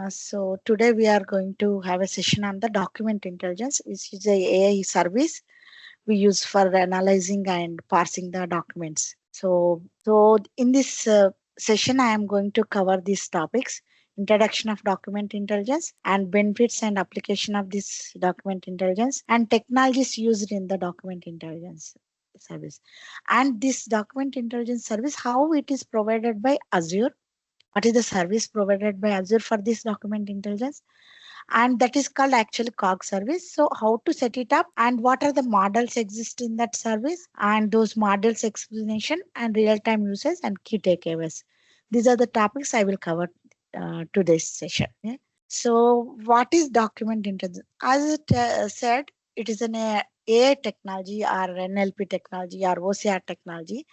So today we are going to have a session on the document intelligence, which is a AI service we use for analyzing and parsing the documents. So in this session, I am going to cover these topics: introduction of document intelligence and benefits and application of this document intelligence and technologies used in the document intelligence service. And this document intelligence service, how it is provided by Azure, what is the service provided by Azure for this document intelligence, and that is called actually cog service. So how to set it up and what are the models exist in that service, and those models explanation and real-time usage and key takeaways. These are the topics I will cover today's session. Yeah. So what is document intelligence? As it said, it is an AI technology or NLP technology or OCR technology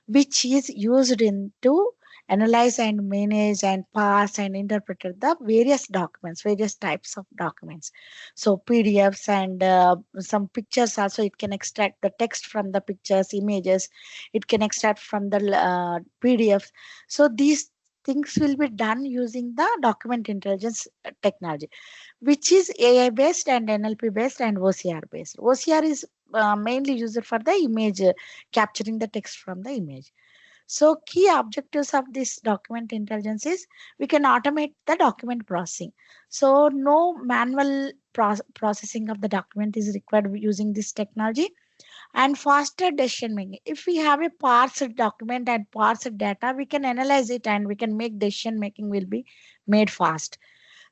which is used in to analyze and manage and parse and interpret the various documents, various types of documents. So PDFs and some pictures also, it can extract the text from the pictures, images, it can extract from the PDFs. So these things will be done using the document intelligence technology, which is AI based and NLP based and OCR based. OCR is mainly used for the image, capturing the text from the image. So key objectives of this document intelligence is we can automate the document processing. So no manual processing of the document is required using this technology, and faster decision making. If we have a parsed document and parsed data, we can analyze it and we can make decision making will be made fast.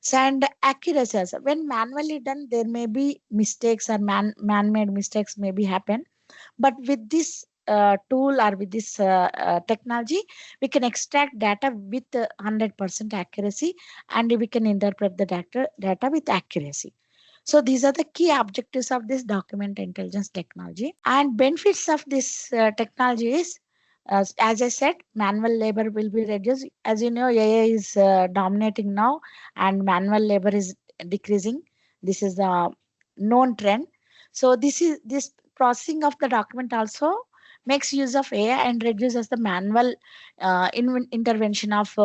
So, and accuracy also. When manually done, there may be mistakes or man-made mistakes may be happen. But with this tool or with this technology, we can extract data with 100% accuracy, and we can interpret the data with accuracy. So these are the key objectives of this document intelligence technology. And benefits of this technology is, as I said, manual labor will be reduced. As you know, AI is dominating now, and manual labor is decreasing. This is the known trend. So this processing of the document also makes use of AI and reduces the manual intervention of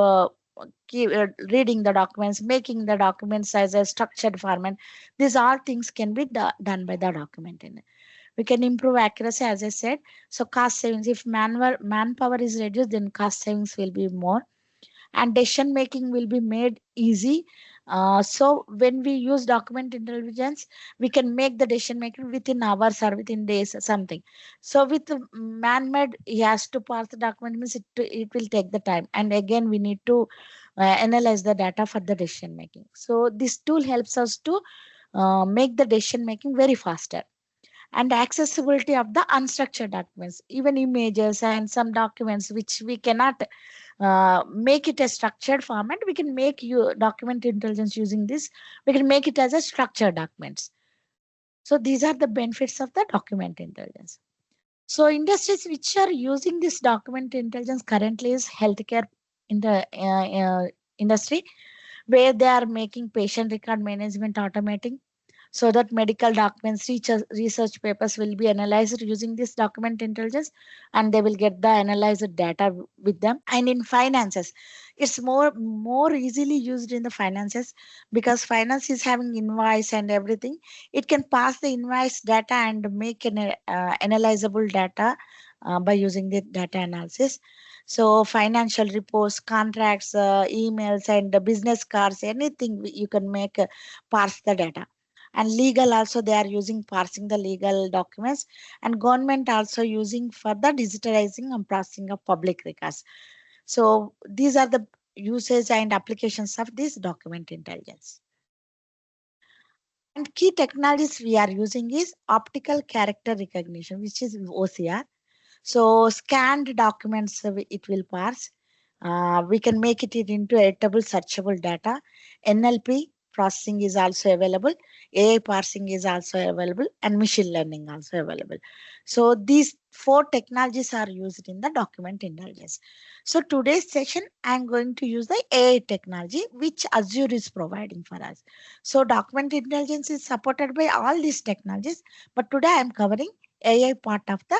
reading the documents, making the documents as a structured format. These all things can be done by the document. We can improve accuracy, as I said. So cost savings, if manpower is reduced, then cost savings will be more, and decision making will be made easy. So when we use document intelligence, we can make the decision making within hours or within days or something. So with man-made, he has to pass the document, means it will take the time, and again we need to analyze the data for the decision making. So this tool helps us to make the decision making very faster. And accessibility of the unstructured documents, even images and some documents which we cannot make it a structured format, we can make you document intelligence using this, we can make it as a structured documents. So these are the benefits of the document intelligence. So industries which are using this document intelligence currently is healthcare in the industry, where they are making patient record management automating, so that medical documents, research papers will be analyzed using this document intelligence, and they will get the analyzed data with them. And in finances, it's more easily used in the finances, because finance is having invoice and everything. It can pass the invoice data and make an analyzable data by using the data analysis. So financial reports, contracts, emails, and business cards, anything you can make parse the data. And legal also, they are using parsing the legal documents, and government also using for the digitalizing and processing of public records. So these are the uses and applications of this document intelligence. And key technologies we are using is optical character recognition, which is OCR. So scanned documents, it will parse. We can make it into editable, searchable data. NLP processing is also available. AI parsing is also available, and machine learning also available. So these four technologies are used in the document intelligence. So today's session, I'm going to use the AI technology, which Azure is providing for us. So document intelligence is supported by all these technologies, but today I'm covering AI part of the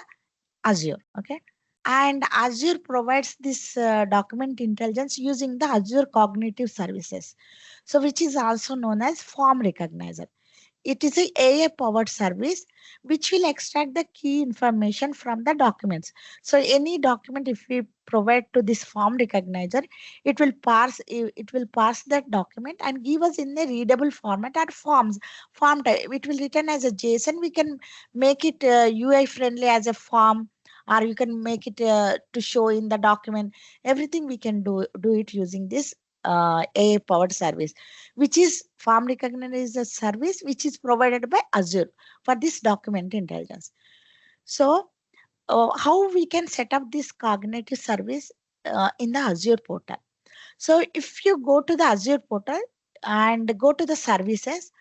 Azure. Okay. And Azure provides this document intelligence using the Azure Cognitive Services, so which is also known as Form Recognizer. It is a AI-powered service which will extract the key information from the documents. So any document, if we provide to this form recognizer, it will parse that document and give us in a readable format or form type. It will written as a JSON. We can make it UI friendly as a form, or you can make it to show in the document. Everything we can do it using this AI-powered service, which is Farm Recognition is a service which is provided by Azure for this document intelligence. So, how we can set up this cognitive service in the Azure portal? So, if you go to the Azure portal and go to the services,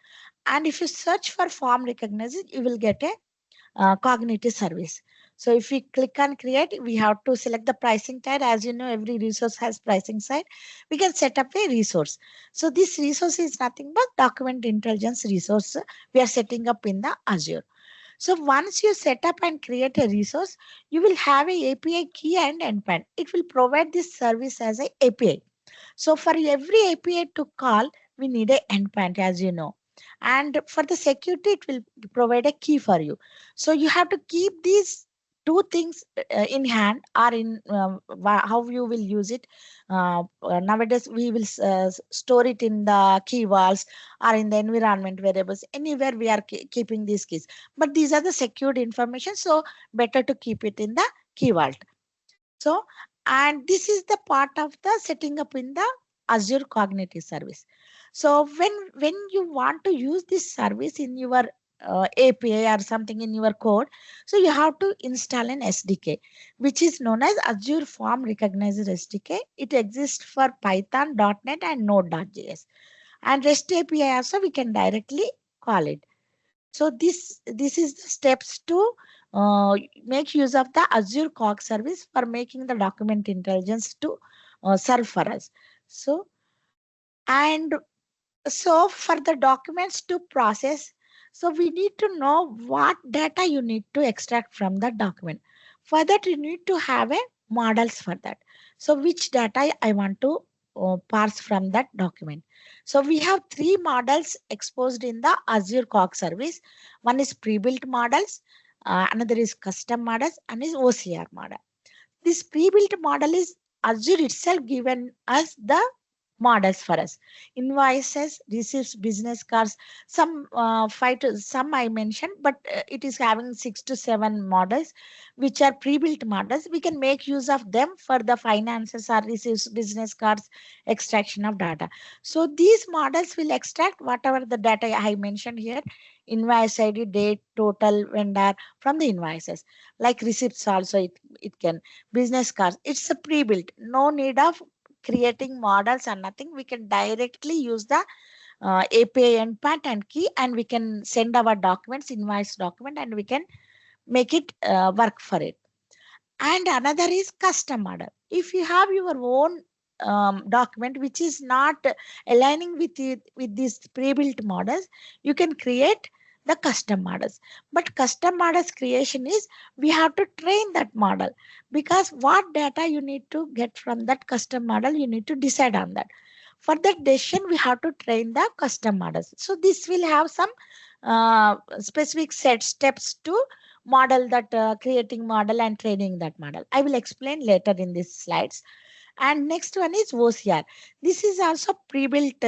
and if you search for Farm Recognition, you will get a cognitive service. So if we click on create, we have to select the pricing type. As you know, every resource has pricing side. We can set up a resource. So this resource is nothing but document intelligence resource we are setting up in the Azure. So once you set up and create a resource, you will have a API key and endpoint. It will provide this service as a API. So for every API to call, we need a endpoint, as you know. And for the security, it will provide a key for you. So you have to keep these two things in hand, or in how you will use it. Nowadays, we will store it in the key vaults or in the environment variables. Anywhere we are keeping these keys. But these are the secured information, so better to keep it in the key vault. So, and this is the part of the setting up in the Azure Cognitive Service. So when you want to use this service in your API or something in your code, so you have to install an SDK, which is known as Azure Form Recognizer SDK. It exists for Python, .NET, and Node.js. And REST API also we can directly call it. So this is the steps to make use of the Azure Cog service for making the document intelligence to serve for us. So and so for the documents to process, so we need to know what data you need to extract from the document. For that, you need to have a models for that. So which data I want to parse from that document. So we have three models exposed in the Azure Cog service. One is pre-built models, another is custom models, and is OCR model. This pre-built model is Azure itself given us the models for us: invoices, receipts, business cards. Some some I mentioned, but it is having 6 to 7 models which are pre-built models. We can make use of them for the finances or receipts, business cards, extraction of data. So these models will extract whatever the data I mentioned here: invoice ID, date, total, vendor, from the invoices. Like receipts also, it can, business cards, it's a pre-built, no need of creating models or nothing. We can directly use the API endpoint and key, and we can send our documents, invoice document, and we can make it work for it. And another is custom model. If you have your own document which is not aligning with with these pre-built models, you can create the custom models. But custom models creation is, we have to train that model, because what data you need to get from that custom model, you need to decide on that. For that decision, we have to train the custom models. So this will have some specific set steps to model that, creating model and training that model. I will explain later in these slides. And next one is OCR. This is also pre-built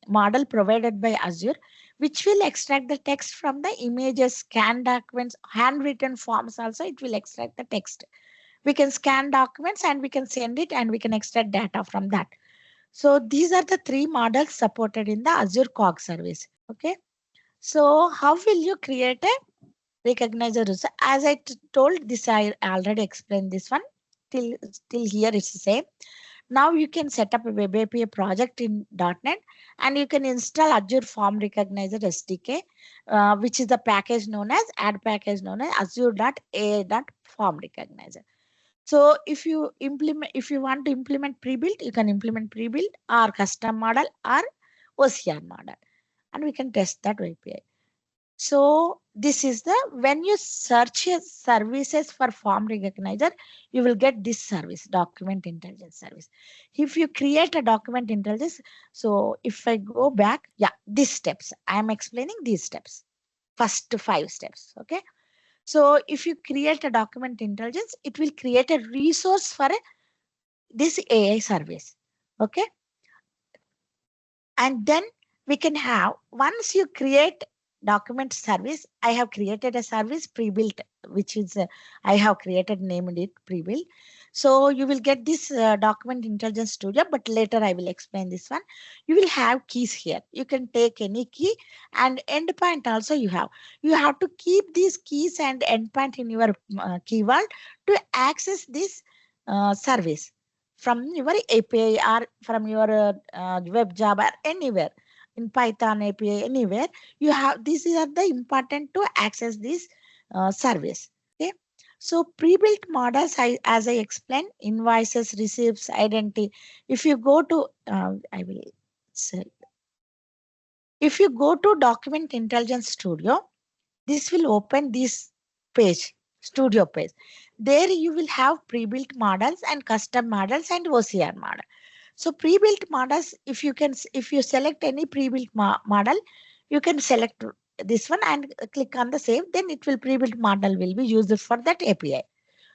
model provided by Azure, which will extract the text from the images, scan documents, handwritten forms. Also, it will extract the text. We can scan documents and we can send it, and we can extract data from that. So these are the three models supported in the Azure Cog service. Okay. So how will you create a recognizer user? As I told this, I already explained this one. Till here it's the same. Now you can set up a web API project in .NET, and you can install Azure Form Recognizer SDK, which is the package known as Azure.ai.form recognizer. So if you want to implement pre-built, you can implement pre-built or custom model or OCR model, and we can test that API. So this is the, when you search services for form recognizer, you will get this service, document intelligence service. If you create a document intelligence, so if I go back, yeah, these steps, I am explaining these steps, first 5 steps. Okay. So if you create a document intelligence, it will create a resource for this AI service. Okay. And then we can have, once you create document service, I have created a service pre-built, which is I have created, named it pre-built. So you will get this document intelligence studio, but later I will explain this one. You will have keys here, you can take any key, and endpoint also you have to keep these keys and endpoint in your key vault to access this service from your API or from your web job or anywhere in Python API, anywhere you have. These are the important to access this service. Okay. So pre-built models, as I explained, invoices, receipts, identity. If you go to, I will say, if you go to Document Intelligence Studio, this will open this page, studio page. There you will have pre-built models and custom models and OCR model. So pre-built models, if you select any pre-built model, you can select this one and click on the save. Then it will, pre-built model will be used for that API.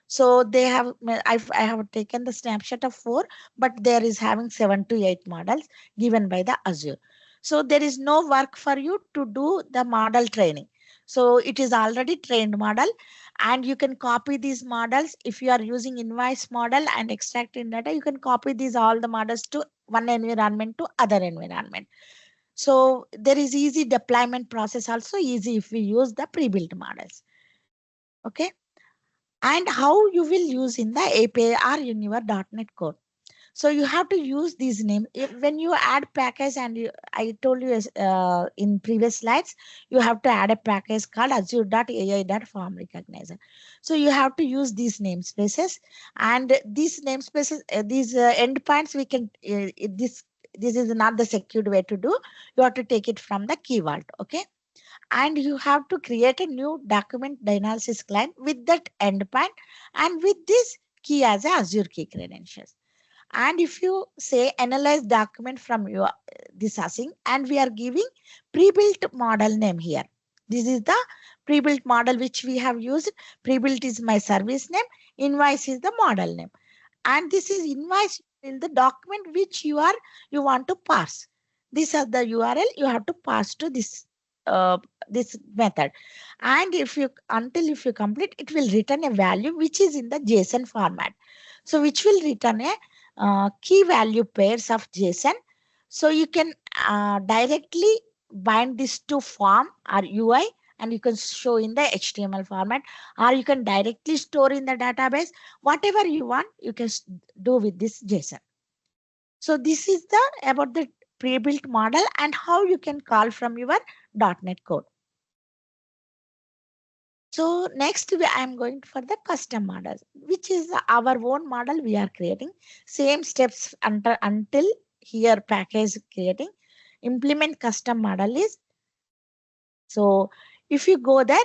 So they have, I have taken the snapshot of 4, but there is having 7 to 8 models given by the Azure. So there is no work for you to do the model training. So it is already trained model, and you can copy these models. If you are using invoice model and extracting data, you can copy these all the models to one environment to other environment. So there is easy deployment process, also easy if we use the pre-built models. Okay. And how you will use in the API or in your .NET Core. So you have to use these names when you add package, and I told you in previous slides, you have to add a package called Azure.ai.form recognizer. So you have to use these namespaces, and these namespaces, these endpoints, we can this is not the secured way to do. You have to take it from the key vault. Okay. And you have to create a new document analysis client with that endpoint and with this key as a Azure key credentials. And if you say analyze document from your this async, and we are giving pre-built model name here. This is the pre-built model which we have used. Pre-built is my service name, invoice is the model name, and this is invoice in the document which you want to parse. These are the URL you have to pass to uh, this method. And if you complete, it will return a value which is in the JSON format. So which will return a key value pairs of JSON. So you can directly bind this to form or UI, and you can show in the HTML format, or you can directly store in the database. Whatever you want, you can do with this JSON. So this is the about the pre-built model and how you can call from your .NET Core. So next I am going for the custom models, which is our own model we are creating. Same steps until here package creating. Implement custom model is, so if you go there,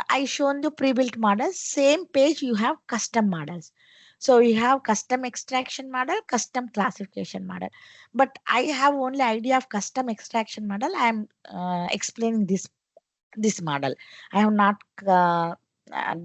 I shown the pre-built models, same page you have custom models. So you have custom extraction model, custom classification model. But I have only idea of custom extraction model. I am explaining this model. I have not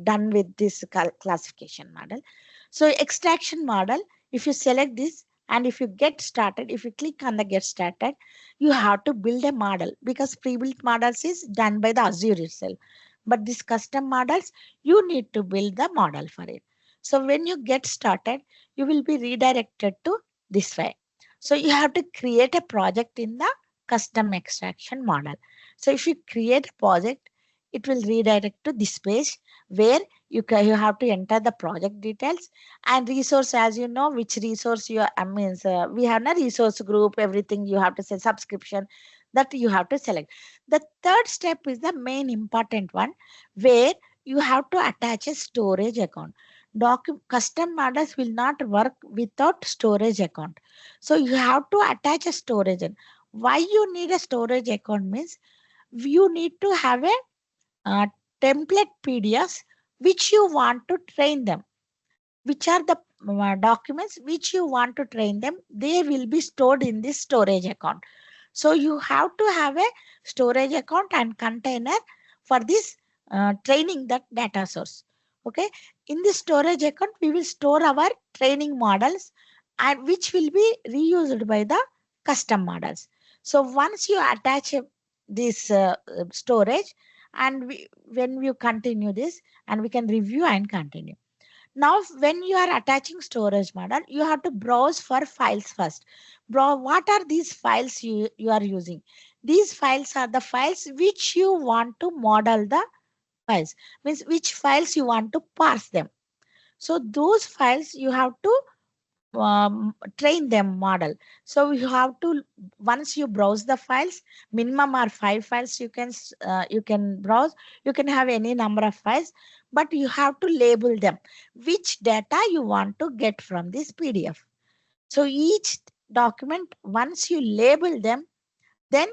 done with this classification model. So extraction model, if you select this and if you get started, if you click on the get started, you have to build a model, because pre-built models is done by the Azure itself. But this custom models, you need to build the model for it. So when you get started, you will be redirected to this way. So you have to create a project in the custom extraction model. So if you create a project, it will redirect to this page where you have to enter the project details and resource, as you know, which resource you are, we have a resource group, everything you have to say, subscription, that you have to select. The third step is the main important one, where you have to attach a storage account. Custom models will not work without storage account. So you have to attach a storage. Why you need a storage account means you need to have a template PDFs which you want to train them. Which are the documents which you want to train them, they will be stored in this storage account. So you have to have a storage account and container for this training that data source. Okay, in this storage account we will store our training models and which will be reused by the custom models. So once you attach this storage, and when you continue this, and we can review and continue. Now, when you are attaching storage model, you have to browse for files first. What are these files you are using? These files are the files which you want to model the files, means which files you want to parse them. So those files you have to train them model. So you have to, once you browse the files, minimum are 5 files you can browse. You can have any number of files, but you have to label them which data you want to get from this PDF. So each document, once you label them, then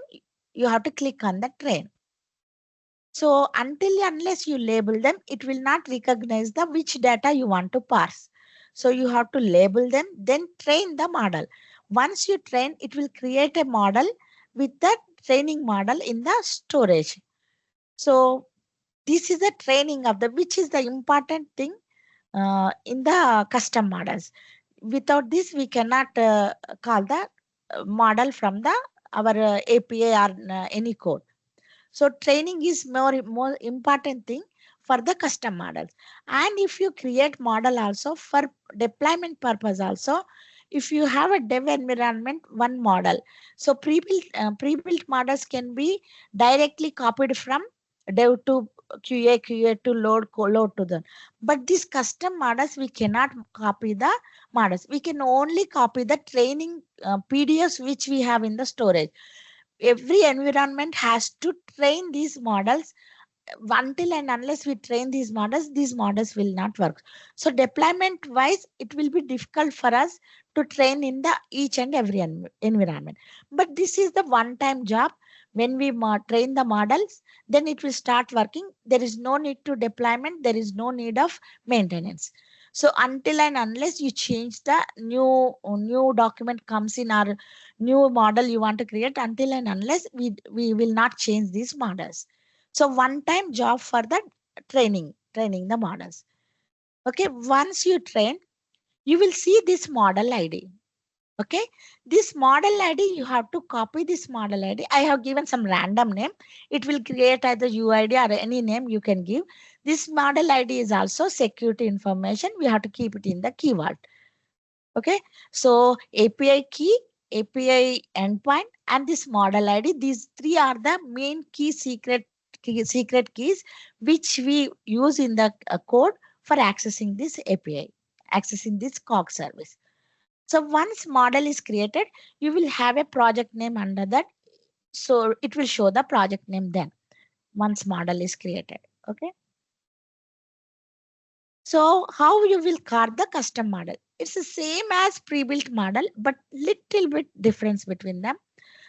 you have to click on the train. So until unless you label them, it will not recognize the which data you want to parse. So you have to label them, then train the model. Once you train, it will create a model with the training model in the storage. So this is the training of the, which is the important thing in the custom models. Without this, we cannot call the model from the our API or any code. So training is more important thing for the custom models. And if you create model also for deployment purpose also, if you have a dev environment, one model. So pre-built models can be directly copied from dev to QA to load to them. But these custom models, we cannot copy the models. We can only copy the training PDFs which we have in the storage. Every environment has to train these models. Until and unless we train these models will not work. So deployment wise, it will be difficult for us to train in the each and every environment. But this is the one time job. When we train the models, then it will start working. There is no need to deployment. There is no need of maintenance. So until and unless you change the new document comes in our new model you want to create, until and unless we will not change these models. So one time job for the training the models. Okay, once you train, you will see this model ID. Okay, this model ID, you have to copy this model ID. I have given some random name. It will create either UID or any name you can give. This model ID is also security information. We have to keep it in the key vault. Okay, so API key, API endpoint, and this model ID. These three are the main secret keys which we use in the code for accessing this API, accessing this COG service. So once model is created, you will have a project name under that. So it will show the project name then once model is created. Okay. So how you will carve the custom model? It's the same as pre-built model, but little bit difference between them.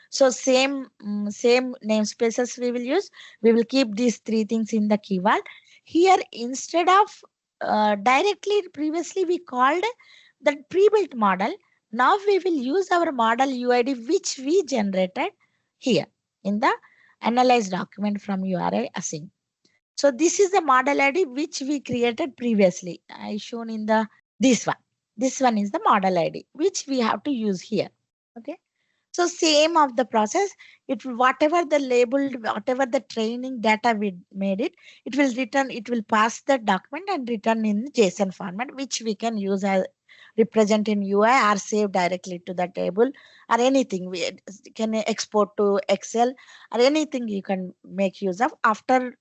So same namespaces we will use. We will keep these three things in the keyword. Here, instead of directly previously we called the pre-built model. Now we will use our model UID which we generated here in the analyze document from URI async. So this is the model ID which we created previously. I shown in the this one. This one is the model ID which we have to use here. Okay. So same of the process. It will, whatever the labeled, whatever the training data we made it, it will return. It will pass the document and return in JSON format, which we can use as represent in UI or save directly to the table or anything. We can export to Excel or anything you can make use of after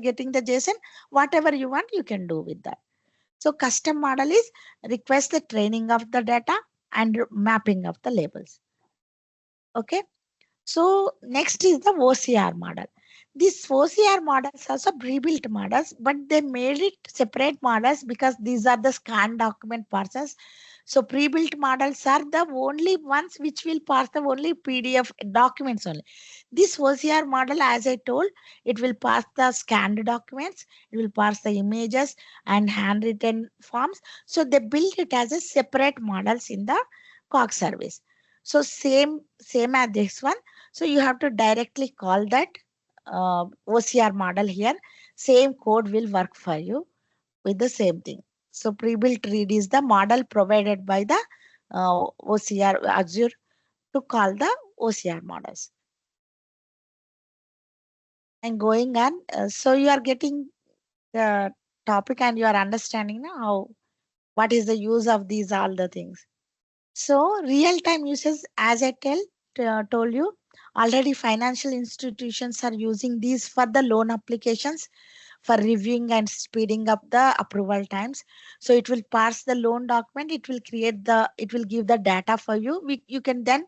getting the JSON. Whatever you want, you can do with that. So custom model is request the training of the data and mapping of the labels. Okay. So next is the OCR model. These OCR models also pre-built models, but they made it separate models because these are the scan document parsers. So pre-built models are the only ones which will parse the only PDF documents only. This OCR model, as I told, it will parse the scanned documents, it will parse the images and handwritten forms. So they built it as a separate models in the Cox service. So same as this one. So you have to directly call that OCR model here. Same code will work for you with the same thing. So pre-built read is the model provided by the OCR Azure to call the OCR models. And going on, so you are getting the topic and you are understanding now how what is the use of these all the things. So real-time uses, as I told you, already financial institutions are using these for the loan applications for reviewing and speeding up the approval times. So it will parse the loan document, it will give the data for you. You can then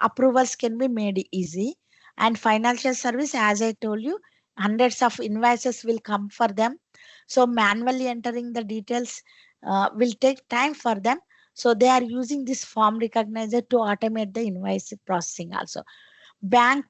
approvals can be made easy. And financial service, as I told you, hundreds of invoices will come for them. So manually entering the details will take time for them. So they are using this form recognizer to automate the invoice processing also. Bank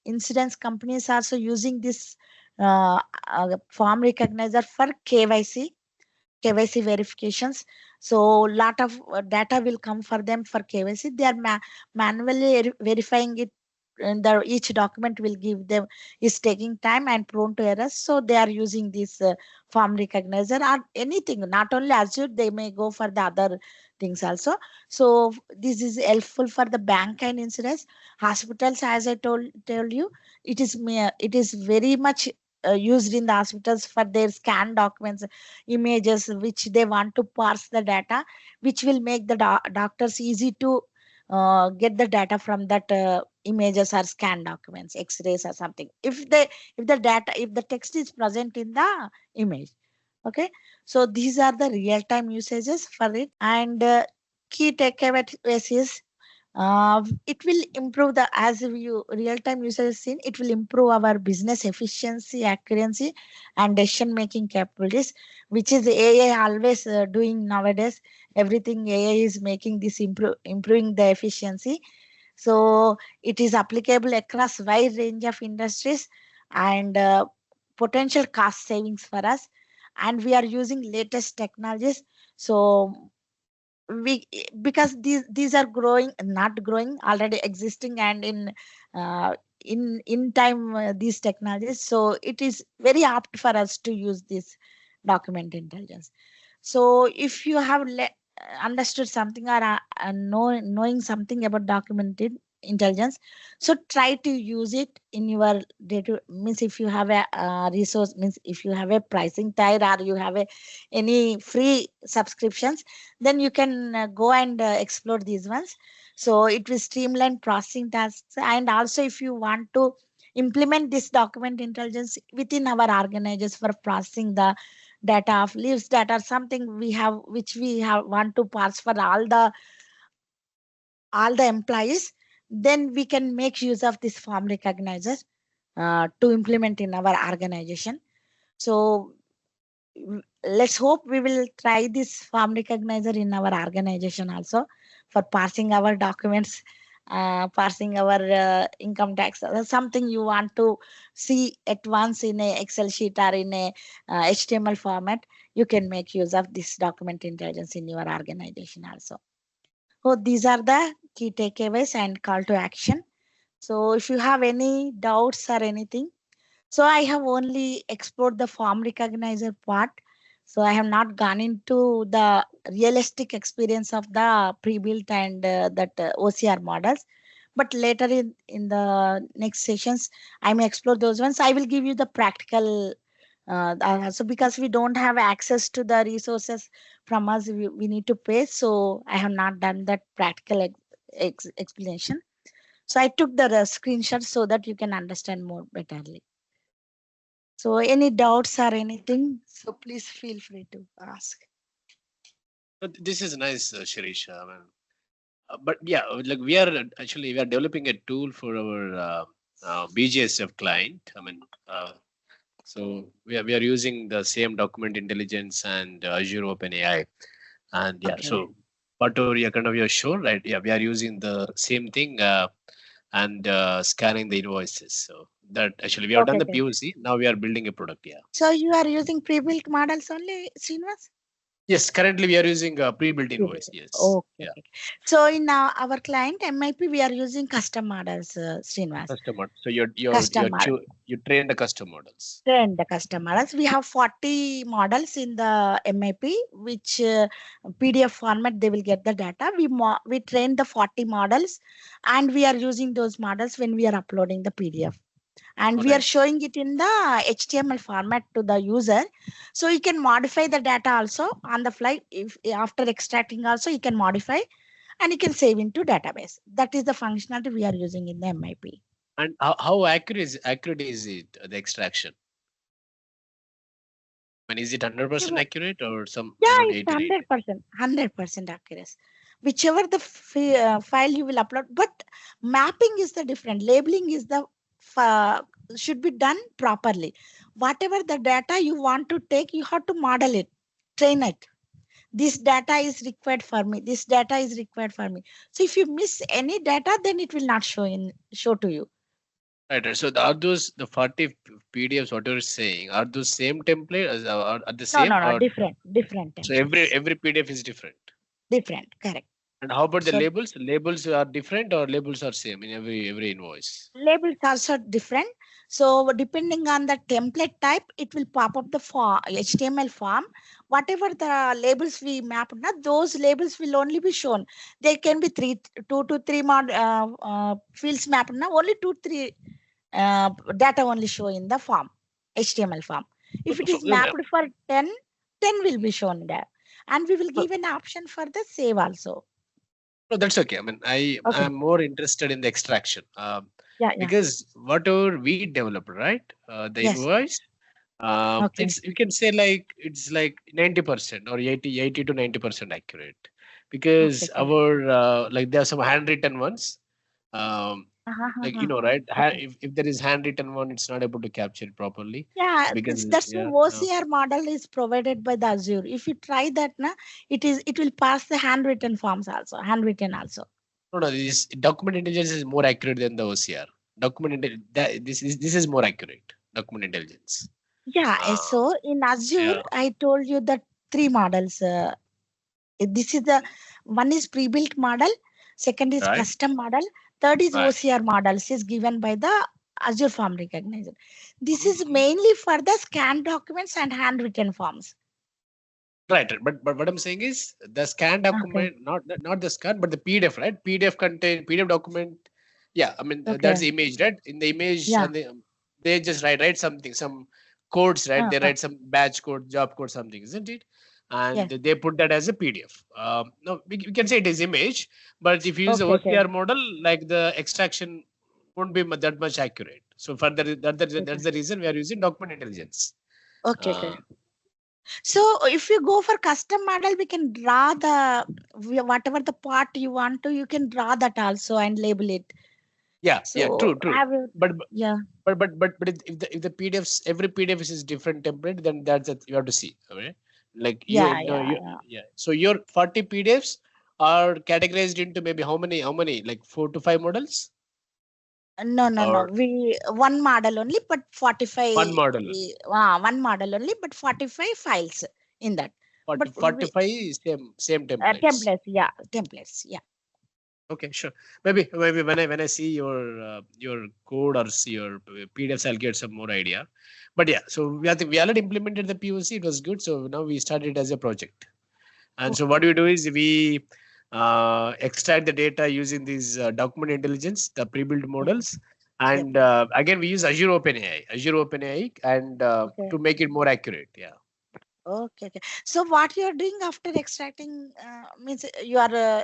insurance companies also using this form recognizer for KYC verifications. So lot of data will come for them for KYC. They are manually verifying it, and each document will give them is taking time and prone to errors. So they are using this form recognizer or anything. Not only Azure, they may go for the other things also. So this is helpful for the bank and insurance. Hospitals, as I told you, it is very much used in the hospitals for their scan documents, images which they want to parse the data, which will make the doctors easy to get the data from that images or scan documents, x-rays or something, if the text is present in the image. Okay, so these are the real-time usages for it. And key takeaways is it will improve the, as you real-time users seen, it will improve our business efficiency, accuracy and decision making capabilities, which is AI always doing nowadays. Everything AI is making this improving the efficiency. So it is applicable across wide range of industries and potential cost savings for us. And we are using latest technologies. So we, because these are growing, not growing, already existing, and uh, in time these technologies, so it is very apt for us to use this document intelligence. So if you have understood something or knowing something about documented intelligence, so try to use it in your data. Means if you have a resource, means if you have a pricing tier or you have a any free subscriptions, then you can go and explore these ones. So it will streamline processing tasks. And also if you want to implement this document intelligence within our organizations for processing the data of leaves, that are something we have, which we have want to parse for all the employees, then we can make use of this form recognizer to implement in our organization. So let's hope we will try this form recognizer in our organization also for parsing our documents, parsing our income tax, something you want to see at once in a Excel sheet or in a HTML format. You can make use of this document intelligence in your organization also. So these are the key takeaways and call to action. So if you have any doubts or anything, so I have only explored the form recognizer part. So I have not gone into the realistic experience of the pre-built and that OCR models. But later in the next sessions, I may explore those ones. I will give you the practical. So because we don't have access to the resources from us, we need to pay. So I have not done that practical explanation. So I took the screenshot so that you can understand more betterly. So any doubts or anything, so please feel free to ask. But this is nice, Shirish. But yeah, like we are developing a tool for our BGSF client. So we are using the same document intelligence and Azure OpenAI. And yeah, Okay. so whatever you kind of you're sure, right? Yeah, we are using the same thing and scanning the invoices. So that actually we have done Okay. the Okay. POC. Now we are building a product. Yeah. So you are using pre-built models only, Srinivas? Yes, currently we are using a pre-built Pre-built. invoice. Yes. Okay. Yeah. Okay. So in our client MIP, we are using custom models, Srinivas. Customer. So you're Custom model. you train the custom models. Train the custom models. We have 40 models in the MIP, which PDF format they will get the data. We train the 40 models, and we are using those models when we are uploading the PDF. And we are Alright. showing it in the HTML format to the user, so you can modify the data also on the fly. If after extracting also you can modify, and you can save into database. That is the functionality we are using in the MIP. And how accurate is it the extraction? And is it 100% accurate or some Yeah, around it's 80 to 80? 100% accuracy. Whichever the file you will upload, but mapping is the different. Labeling is the should be done properly. Whatever the data you want to take, you have to model it, train it. This data is required for me. This data is required for me. So if you miss any data, then it will not show to you. Right. So are those the 40 PDFs what you're saying are those same template are the No, same no, no, or different so templates. every PDF is different? Different, correct. And how about the So labels? Labels are different or labels are same in every invoice? labels also different. So depending on the template type, it will pop up the HTML form. Whatever the labels we map, those labels will only be shown. There can be two to three fields mapped. Only 2, 3 data only show in the form, HTML form. If it is No, mapped for 10 will be shown there. And we will give an option for the save also. no, that's okay. I mean, Okay. I'm more interested in the extraction Yeah. because whatever we develop, right? The Yes. invoice, Okay. it's you can say like it's like 90% or 80 to 90% accurate because Okay. our like there are some handwritten ones. Like right? Okay. If there is handwritten one, it's not able to capture it properly Yeah, because that's why yeah. OCR model is provided by the Azure. If you try that, it will pass the handwritten forms also, handwritten also. No, this document intelligence is more accurate than the OCR. This is more accurate. Document intelligence. Yeah, so in Azure, Yeah. I told you that 3 models. This is the one is pre-built model, second is Right. custom model, third is Right. OCR models is given by the Azure Form Recognizer. This is Mhm. mainly for the scanned documents and handwritten forms. Right, but what I'm saying is the scan document, not the scan, but the PDF, right? PDF document. Yeah, I mean that's the image, right? In the image, Yeah. and they just write something, some codes, right? They write some batch code, job code, something, isn't it? And Yes. they put that as a PDF. No, we can say it is image, but if you use the Okay. OCR model, like the extraction won't be that much accurate. So further, that's the reason we are using document intelligence. Okay. So if you go for custom model, we can draw whatever the part you want to, you can draw that also and label it. Yeah, So true. But yeah. but if the PDFs every PDF is different template, then that's it, you have to see. Okay, like Yeah. So your 40 PDFs are categorized into maybe how many like 4 to 5 models No. or We one model only, but 45. one model. One model only, but 45 files in that. 40, But 45 same templates. templates. Yeah, templates. Yeah. Okay, sure. Maybe when I see your code or see your PDFs, I'll get some more idea. But yeah, so we already implemented the POC. It was good. So now we started as a project. And so what we do is we extract the data using these document intelligence, the pre-built models, and again we use Azure OpenAI, and to make it more accurate. Yeah. Okay. So what you are doing after extracting means you are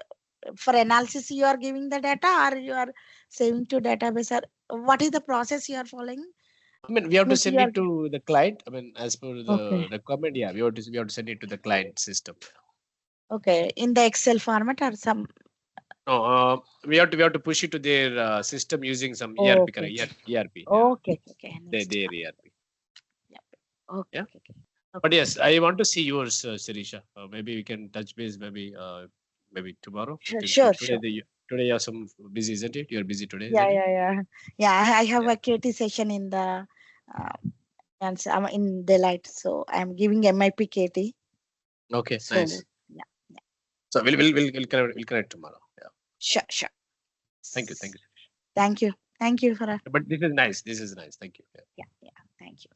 for analysis you are giving the data, or you are saving to database, or what is the process you are following? I mean, we have to Means send you are it to the client. I mean, as per the okay. requirement, yeah, we have to send it to the client system. Okay, in the Excel format or some. No, we have to push it to their system using some ERP, Okay. correct? ERP. Yeah. Okay. Okay. Their Understood. ERP. Yeah. Okay. Yeah. Okay. Okay. But Okay. yes, I want to see yours, Sirisha. Maybe we can touch base. Maybe tomorrow. Sure. Till Sure. today, Sure. today you are some busy, isn't it? You are busy today, Yeah. isn't it? Yeah. Yeah. Yeah. I have Yeah. a KT session in the and so I'm in Delight, so I'm giving MIP KT. Okay. So Nice. yeah. Yeah. So we'll connect tomorrow. Yeah. Sure. Sure. Thank you. Thank you. Thank you. Thank you for But this is nice. This is nice. Thank you. Yeah. yeah. Yeah. Thank you.